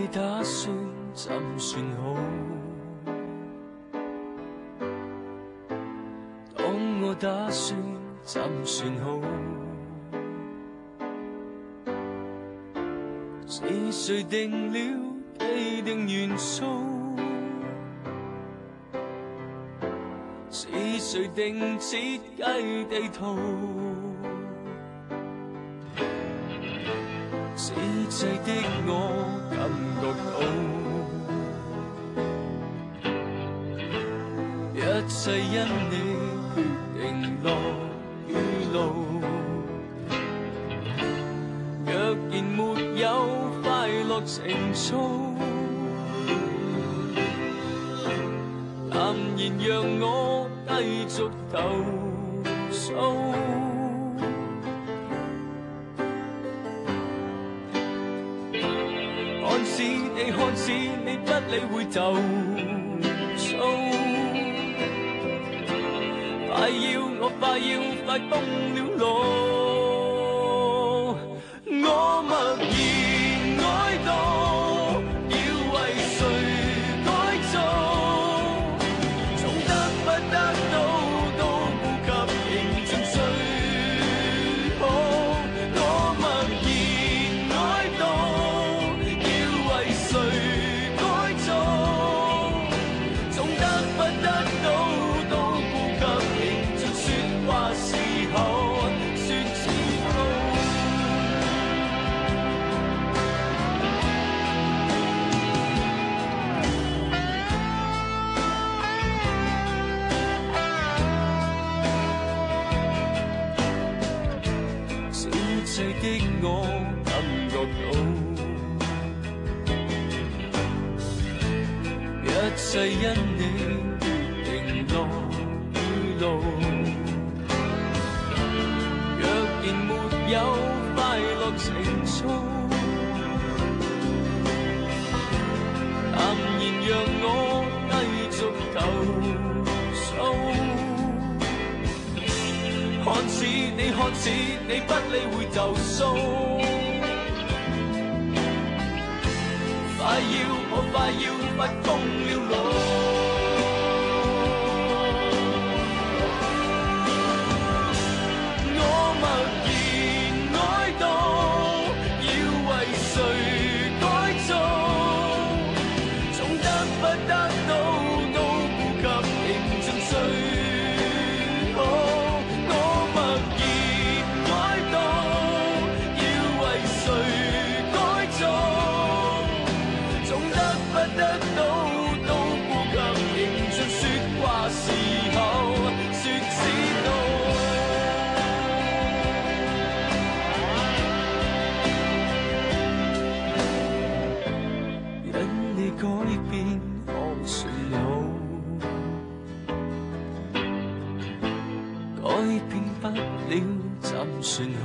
你打算怎算好？當我打算怎算好？是誰定了既定元素？是誰定設計地圖？此際的我感覺到，一切因你決定落雨路。若然沒有快樂情操，淡然讓我繼續投訴。看似你不理會投訴，快要崩了路。我默然哀悼，要為誰改造？總得不得到都顧及仍盡最好。我默然哀悼，要為誰改造？總得不得到都顧及仍盡說話時候。小細的我感覺到，一切因你決定落雨路。若然沒有快樂情操，淡然讓我繼續投訴。看似你不理會投訴，快要瘋了路。我默然哀悼，要為誰改造？總得不得到都顧及仍盡最好。改變可算好，改變不了怎算好？